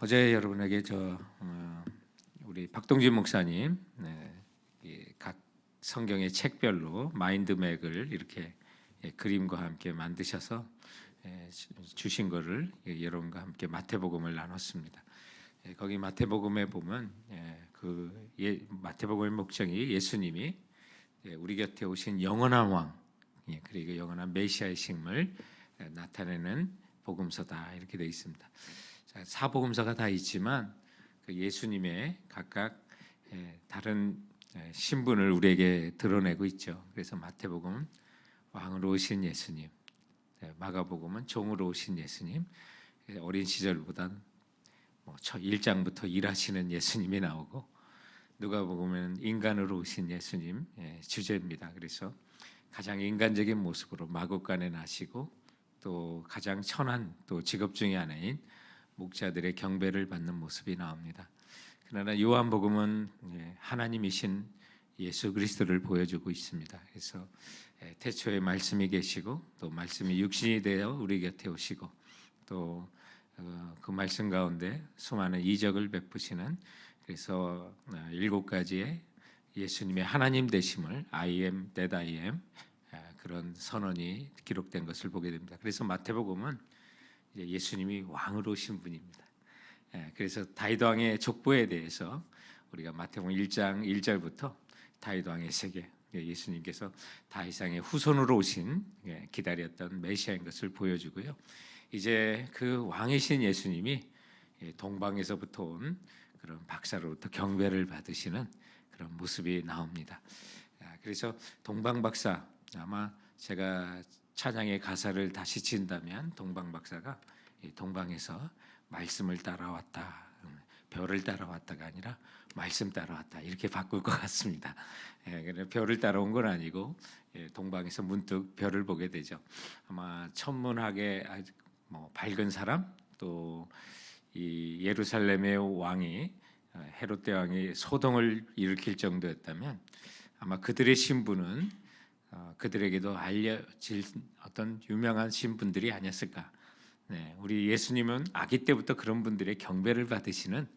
어제 여러분에게 우리 박동진 목사님 각 성경의 책별로 마인드맵을 이렇게 그림과 함께 만드셔서 주신 거를 여러분과 함께 마태복음을 나눴습니다. 거기 마태복음에 보면 마태복음의 목적이 예수님이 우리 곁에 오신 영원한 왕, 그리고 영원한 메시아의 식을 나타내는 복음서다 이렇게 되어 있습니다. 사복음서가 다 있지만 그 예수님의 각각 다른 신분을 우리에게 드러내고 있죠. 그래서 마태복음은 왕으로 오신 예수님, 마가복음은 종으로 오신 예수님, 어린 시절보다는 1장부터 일하시는 예수님이 나오고, 누가복음은 인간으로 오신 예수님 주제입니다. 그래서 가장 인간적인 모습으로 마구간에 나시고, 또 가장 천한 또 직업 중의 하나인 목자들의 경배를 받는 모습이 나옵니다. 그러나 요한복음은 하나님이신 예수 그리스도를 보여주고 있습니다. 그래서 태초에 말씀이 계시고, 또 말씀이 육신이 되어 우리 곁에 오시고, 또 그 말씀 가운데 수많은 이적을 베푸시는, 그래서 7가지의 예수님의 하나님 되심을 I am that I am 그런 선언이 기록된 것을 보게 됩니다. 그래서 마태복음은 예수님이 왕으로 오신 분입니다. 그래서 다윗 왕의 족보에 대해서 우리가 마태복음 1장 1절부터 다윗 왕의 세계, 예수님께서 다윗 왕의 후손으로 오신 기다렸던 메시아인 것을 보여주고요. 이제 그 왕이신 예수님이 동방에서부터 온 그런 박사로부터 경배를 받으시는 그런 모습이 나옵니다. 그래서 동방박사, 아마 제가 찬양의 가사를 다시 지은다면 동방박사가 동방에서 말씀을 따라왔다, 별을 따라왔다가 아니라 말씀 따라왔다 이렇게 바꿀 것 같습니다. 별을 따라온 건 아니고 동방에서 문득 별을 보게 되죠. 아마 천문학의 밝은 사람, 또 이 예루살렘의 왕이 헤롯 대왕이 소동을 일으킬 정도였다면 아마 그들의 신분은 그들에게도 알려질 어떤 유명한 신분들이 아니었을까. 우리 예수님은 아기 때부터 그런 분들의 경배를 받으시는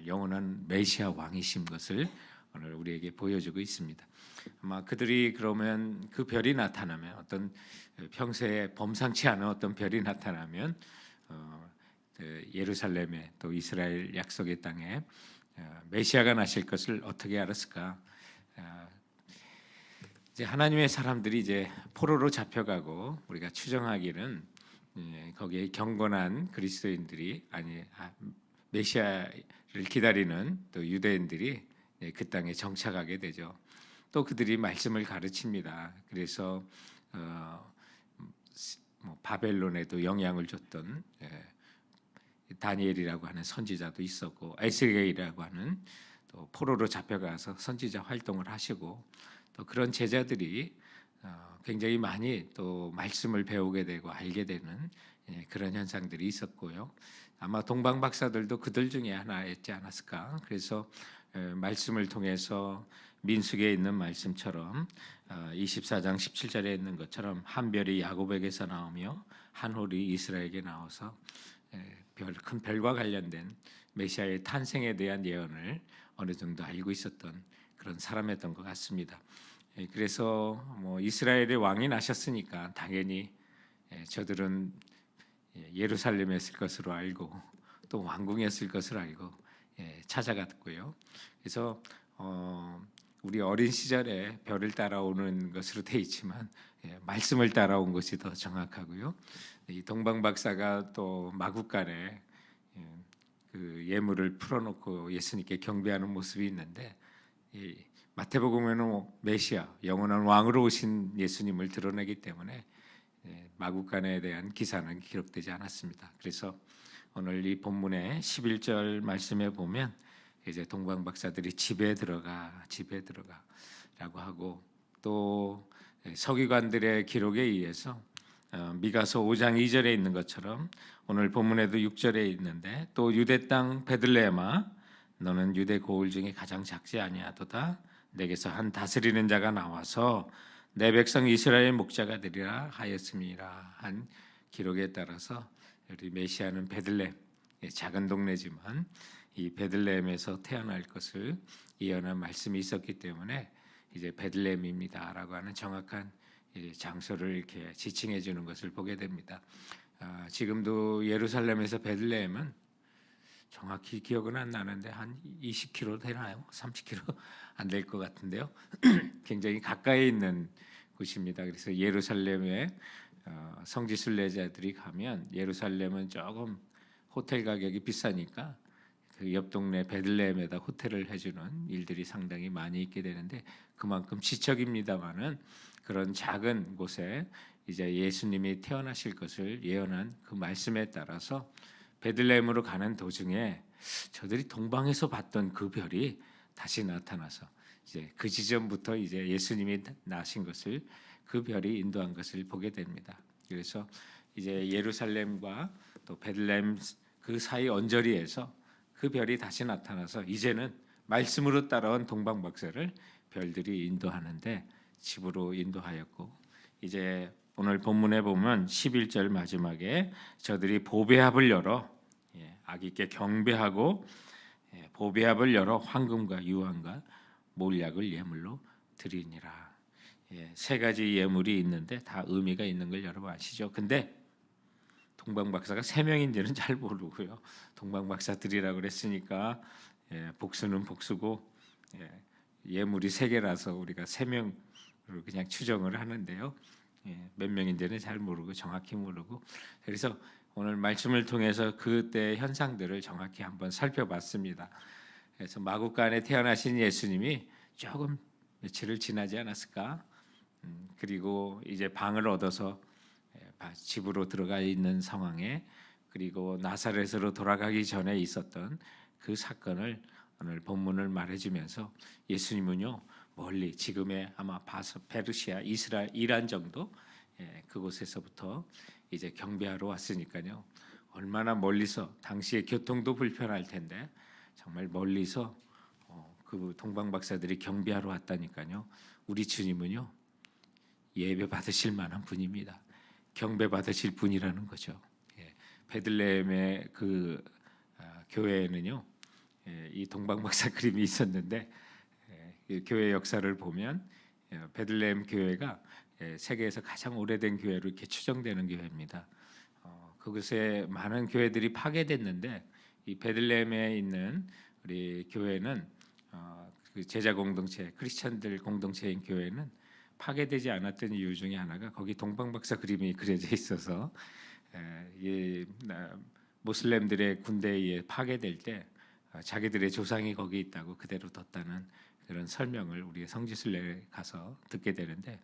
영원한 메시아 왕이신 것을 오늘 우리에게 보여주고 있습니다. 아마 그들이 그러면 그 별이 나타나면, 어떤 평소에 범상치 않은 어떤 별이 나타나면 예루살렘에, 또 이스라엘 약속의 땅에 메시아가 나실 것을 어떻게 알았을까? 이제 하나님의 사람들이 이제 포로로 잡혀가고, 우리가 추정하기는 거기에 경건한 그리스도인들이 메시아를 기다리는 또 유대인들이 그 땅에 정착하게 되죠. 또 그들이 말씀을 가르칩니다. 그래서 바벨론에도 영향을 줬던 다니엘이라고 하는 선지자도 있었고, 에스겔이라고 하는 또 포로로 잡혀가서 선지자 활동을 하시고, 또 그런 제자들이 굉장히 많이 또 말씀을 배우게 되고 알게 되는 그런 현상들이 있었고요. 아마 동방 박사들도 그들 중에 하나였지 않았을까. 그래서 말씀을 통해서 민수기에 있는 말씀처럼 24장 17절에 있는 것처럼 한 별이 야곱에게서 나오며 한 홀이 이스라엘에게 나와서 큰 별과 관련된 메시아의 탄생에 대한 예언을 어느 정도 알고 있었던 그런 사람이었던 것 같습니다. 그래서 이스라엘의 왕이 나셨으니까 당연히 저들은 예루살렘이었을 것으로 알고, 또 왕궁이었을 것으로 알고 찾아갔고요. 그래서 우리 어린 시절에 별을 따라오는 것으로 돼 있지만 말씀을 따라온 것이 더 정확하고요. 이 동방 박사가 또 마구간에 그 예물을 풀어놓고 예수님께 경배하는 모습이 있는데, 마태복음에는 메시아, 영원한 왕으로 오신 예수님을 드러내기 때문에 마구간에 대한 기사는 기록되지 않았습니다. 그래서 오늘 이 본문의 11절 말씀에 보면 이제 동방 박사들이 집에 들어가라고 하고, 또 서기관들의 기록에 의해서 미가서 5장 2절에 있는 것처럼 오늘 본문에도 6절에 있는데, 또 유대 땅 베들레헴아 너는 유대 고을 중에 가장 작지 아니하도다, 내게서 한 다스리는 자가 나와서 내 백성 이스라엘 목자가 되리라 하였음이라 한 기록에 따라서 우리 메시아는 베들레헴, 작은 동네지만 이 베들레헴에서 태어날 것을 예언한 말씀이 있었기 때문에 이제 베들레헴입니다라고 하는 정확한 장소를 이렇게 지칭해 주는 것을 보게 됩니다. 지금도 예루살렘에서 베들레헴은 정확히 기억은 안 나는데 한 20km 되나요? 30km 안 될 것 같은데요. 굉장히 가까이 있는 곳입니다. 그래서 예루살렘에 성지 순례자들이 가면 예루살렘은 조금 호텔 가격이 비싸니까 그 옆 동네 베들레헴에다 호텔을 해주는 일들이 상당히 많이 있게 되는데 그만큼 지척입니다만은 그런 작은 곳에 이제 예수님이 태어나실 것을 예언한 그 말씀에 따라서 베들레헴으로 가는 도중에 저들이 동방에서 봤던 그 별이 다시 나타나서 이제 그 지점부터 이제 예수님이 나신 것을 그 별이 인도한 것을 보게 됩니다. 그래서 이제 예루살렘과 또 베들레헴 그 사이 언저리에서 그 별이 다시 나타나서 이제는 말씀으로 따라온 동방박사를 별들이 인도하는데 집으로 인도하였고 이제 오늘 본문에 보면 11절 마지막에 저들이 보배합을 열어 아기께 경배하고 보배합을 열어 황금과 유황과 몰약을 예물로 드리니라. 세 가지 예물이 있는데 다 의미가 있는 걸 여러분 아시죠? 근데 동방박사가 세 명인지는 잘 모르고요. 동방박사들이라고 그랬으니까 복수는 복수고 예물이 세 개라서 우리가 세 명으로 그냥 추정을 하는데요. 몇 명인지는 잘 모르고 정확히 모르고 그래서 오늘 말씀을 통해서 그때 현상들을 정확히 한번 살펴봤습니다. 그래서 마구간에 태어나신 예수님이 조금 며칠을 지나지 않았을까? 그리고 이제 방을 얻어서 집으로 들어가 있는 상황에 그리고 나사렛으로 돌아가기 전에 있었던 그 사건을 오늘 본문을 말해주면서 예수님은요 멀리 지금의 아마 페르시아, 이스라엘, 이란 정도 그곳에서부터 이제 경배하러 왔으니까요 얼마나 멀리서 당시에 교통도 불편할 텐데 정말 멀리서 그 동방박사들이 경배하러 왔다니까요 우리 주님은요 예배 받으실 만한 분입니다. 경배 받으실 분이라는 거죠. 베들레헴의 그 교회에는요 이 동방박사 그림이 있었는데 교회 역사를 보면 베들레헴 교회가 세계에서 가장 오래된 교회로 이렇게 추정되는 교회입니다. 그곳에 많은 교회들이 파괴됐는데 이 베들레헴에 있는 우리 교회는 그 제자 공동체, 크리스천들 공동체인 교회는 파괴되지 않았던 이유 중에 하나가 거기 동방박사 그림이 그려져 있어서 이 모슬렘들의 군대에 의해 파괴될 때 자기들의 조상이 거기 있다고 그대로 뒀다는 그런 설명을 우리 성지순례에 가서 듣게 되는데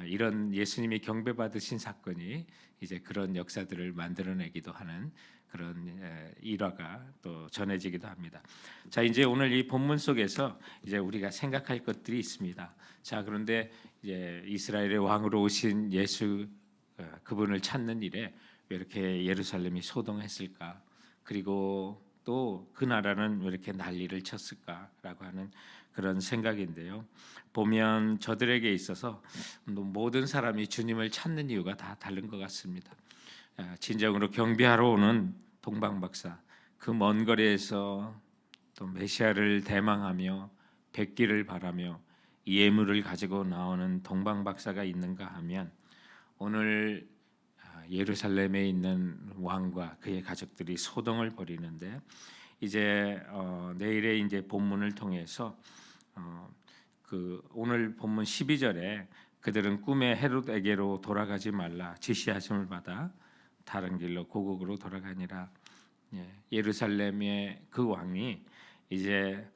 이런 예수님이 경배받으신 사건이 이제 그런 역사들을 만들어내기도 하는 그런 일화가 또 전해지기도 합니다. 자, 이제 오늘 이 본문 속에서 이제 우리가 생각할 것들이 있습니다. 자, 그런데 이제 이스라엘의 왕으로 오신 예수 그분을 찾는 일에 왜 이렇게 예루살렘이 소동했을까? 그리고 또 그 나라는 왜 이렇게 난리를 쳤을까라고 하는 그런 생각인데요. 보면 저들에게 있어서 모든 사람이 주님을 찾는 이유가 다 다른 것 같습니다. 진정으로 경배하러 오는 동방박사, 그 먼 거리에서 또 메시아를 대망하며 뵙기를 바라며 예물을 가지고 나오는 동방박사가 있는가 하면 오늘 예루살렘에 있는 왕과 그의 가족들이 소동을 벌이는데 이제 내일의 이제 본문을 통해서 그 오늘 본문 12절에 그들은 꿈에 헤롯에게로 돌아가지 말라 지시하심을 받아 다른 길로 고국으로 돌아가니라. 예루살렘의 그 왕이 이제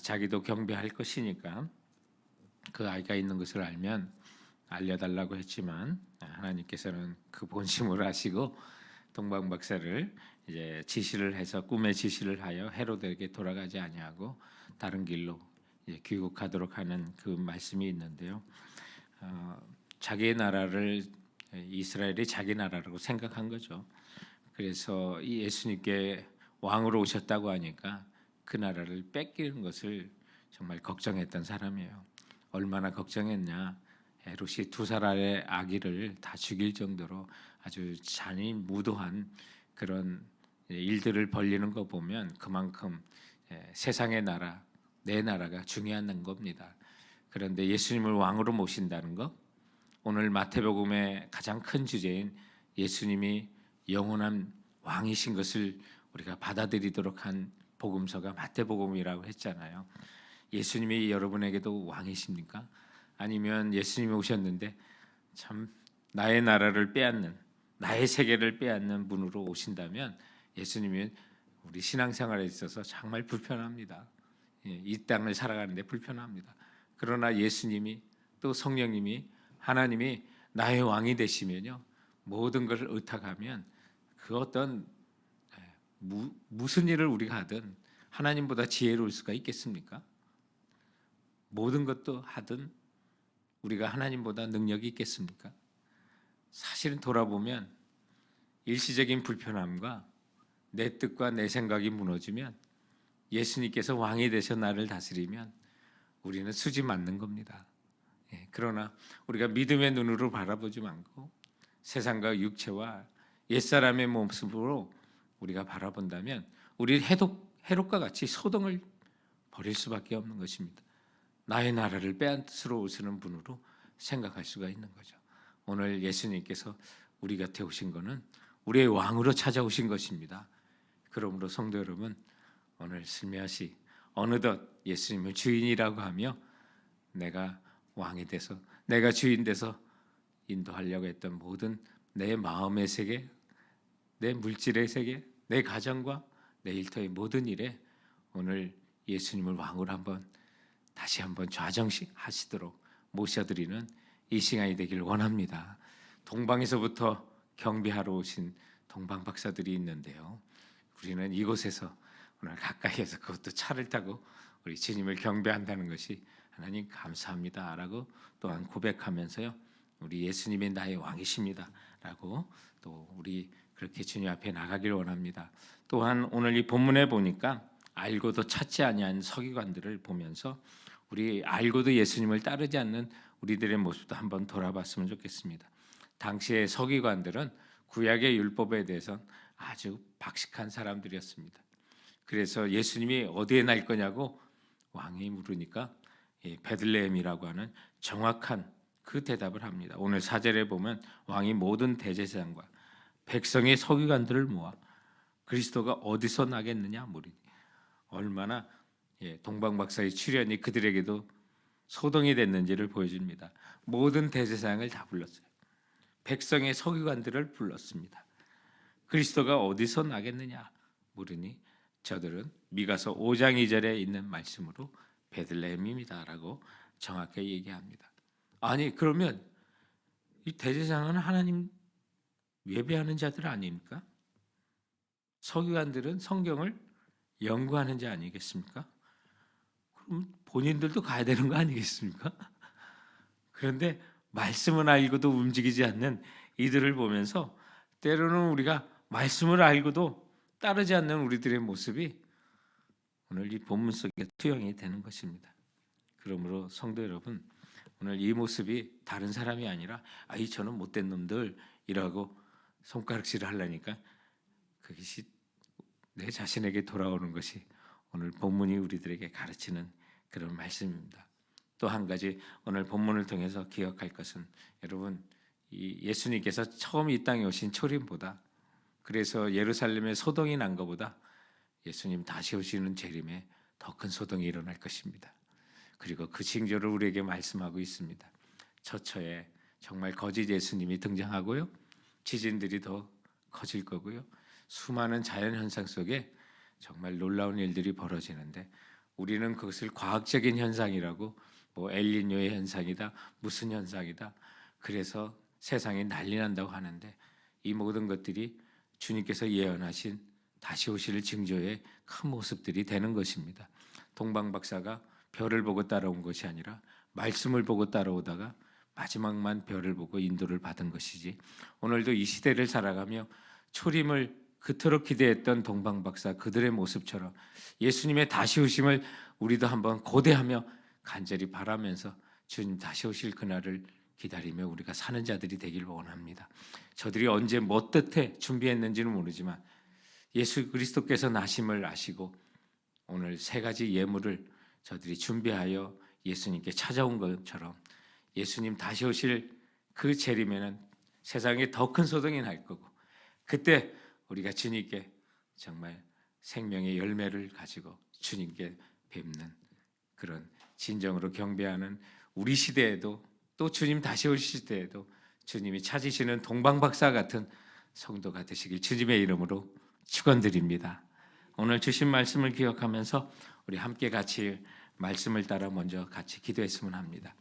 자기도 경배할 것이니까 그 아이가 있는 것을 알면 알려달라고 했지만 하나님께서는 그 본심을 아시고 동방박사를 이제 지시를 해서 꿈에 지시를 하여 헤롯에게 돌아가지 아니하고 다른 길로 이제 귀국하도록 하는 그 말씀이 있는데요. 자기의 나라를 이스라엘이 자기 나라라고 생각한 거죠. 그래서 이 예수님께 왕으로 오셨다고 하니까 그 나라를 뺏기는 것을 정말 걱정했던 사람이에요. 얼마나 걱정했냐? 헤롯이 두 살의 아기를 다 죽일 정도로 아주 잔인무도한 그런 일들을 벌리는 거 보면 그만큼 세상의 나라, 내 나라가 중요한 겁니다. 그런데 예수님을 왕으로 모신다는 것, 오늘 마태복음의 가장 큰 주제인 예수님이 영원한 왕이신 것을 우리가 받아들이도록 한 복음서가 마태복음이라고 했잖아요. 예수님이 여러분에게도 왕이십니까? 아니면 예수님이 오셨는데 참 나의 나라를 빼앗는, 나의 세계를 빼앗는 분으로 오신다면 예수님은 우리 신앙생활에 있어서 정말 불편합니다. 이 땅을 살아가는데 불편합니다. 그러나 예수님이 또 성령님이 하나님이 나의 왕이 되시면요, 모든 것을 의탁하면 그 어떤 무슨 일을 우리가 하든 하나님보다 지혜로울 수가 있겠습니까? 모든 것도 하든 우리가 하나님보다 능력이 있겠습니까? 사실은 돌아보면 일시적인 불편함과 내 뜻과 내 생각이 무너지면 예수님께서 왕이 되셔 나를 다스리면 우리는 수지 맞는 겁니다. 그러나 우리가 믿음의 눈으로 바라보지 않고 세상과 육체와 옛사람의 모습으로 우리가 바라본다면 우리 헤롯과 같이 소동을 벌일 수밖에 없는 것입니다. 나의 나라를 빼앗으러 오시는 분으로 생각할 수가 있는 거죠. 오늘 예수님께서 우리 곁에 오신 것은 우리의 왕으로 찾아오신 것입니다. 그러므로 성도 여러분, 오늘 슬며시 어느덧 예수님을 주인이라고 하며 내가 왕이 돼서, 내가 주인 돼서 인도하려고 했던 모든 내 마음의 세계, 내 물질의 세계, 내 가정과 내 일터의 모든 일에 오늘 예수님을 왕으로 다시 한번 좌정하시도록 모셔드리는 이 시간이 되길 원합니다. 동방에서부터 경배하러 오신 동방 박사들이 있는데요, 우리는 이곳에서 오늘 가까이에서 그것도 차를 타고 우리 주님을 경배한다는 것이 하나님 감사합니다라고 또한 고백하면서요, 우리 예수님이 나의 왕이십니다라고 또 우리 그렇게 주님 앞에 나가길 원합니다. 또한 오늘 이 본문에 보니까 알고도 찾지 아니한 서기관들을 보면서 우리 알고도 예수님을 따르지 않는 우리들의 모습도 한번 돌아봤으면 좋겠습니다. 당시의 서기관들은 구약의 율법에 대해서 아주 박식한 사람들이었습니다. 그래서 예수님이 어디에 날 거냐고 왕이 물으니까 베들레헴이라고 하는 정확한 그 대답을 합니다. 오늘 4절에 보면 왕이 모든 대제사장과 백성의 서기관들을 모아 그리스도가 어디서 나겠느냐 물으니, 얼마나 동방박사의 출현이 그들에게도 소동이 됐는지를 보여줍니다. 모든 대제사장을 다 불렀어요. 백성의 서기관들을 불렀습니다. 그리스도가 어디서 나겠느냐 물으니 저들은 미가서 5장 2절에 있는 말씀으로 베들레헴입니다라고 정확하게 얘기합니다. 아니 그러면 이 대제사장은 하나님 예배하는 자들 아닙니까? 서기관들은 성경을 연구하는 자 아니겠습니까? 그럼 본인들도 가야 되는 거 아니겠습니까? 그런데 말씀을 알고도 움직이지 않는 이들을 보면서 때로는 우리가 말씀을 알고도 따르지 않는 우리들의 모습이 오늘 이 본문 속에 투영이 되는 것입니다. 그러므로 성도 여러분, 오늘 이 모습이 다른 사람이 아니라 이 저는 못된 놈들이라고 손가락질을 하려니까 그것이 내 자신에게 돌아오는 것이 오늘 본문이 우리들에게 가르치는 그런 말씀입니다. 또 한 가지 오늘 본문을 통해서 기억할 것은, 여러분 이 예수님께서 처음 이 땅에 오신 초림보다, 그래서 예루살렘에 소동이 난 것보다 예수님 다시 오시는 재림에 더 큰 소동이 일어날 것입니다. 그리고 그 징조를 우리에게 말씀하고 있습니다. 처처에 정말 거짓 예수님이 등장하고요, 지진들이 더 커질 거고요, 수많은 자연 현상 속에 정말 놀라운 일들이 벌어지는데 우리는 그것을 과학적인 현상이라고, 엘니뇨의 현상이다, 무슨 현상이다, 그래서 세상이 난리 난다고 하는데 이 모든 것들이 주님께서 예언하신 다시 오실 징조의 큰 모습들이 되는 것입니다. 동방박사가 별을 보고 따라온 것이 아니라 말씀을 보고 따라오다가 마지막만 별을 보고 인도를 받은 것이지, 오늘도 이 시대를 살아가며 초림을 그토록 기대했던 동방박사 그들의 모습처럼 예수님의 다시 오심을 우리도 한번 고대하며 간절히 바라면서 주님 다시 오실 그날을 기다리며 우리가 사는 자들이 되길 원합니다. 저들이 언제 뭐 뜻해 준비했는지는 모르지만 예수 그리스도께서 나심을 아시고 오늘 세 가지 예물을 저들이 준비하여 예수님께 찾아온 것처럼 예수님 다시 오실 그 재림에는 세상에 더 큰 소동이 날 거고, 그때 우리가 주님께 정말 생명의 열매를 가지고 주님께 뵙는 그런 진정으로 경배하는 우리 시대에도, 또 주님 다시 오실 시대에도 주님이 찾으시는 동방박사 같은 성도가 되시길 주님의 이름으로 축원드립니다. 오늘 주신 말씀을 기억하면서 우리 함께 같이 말씀을 따라 먼저 같이 기도했으면 합니다.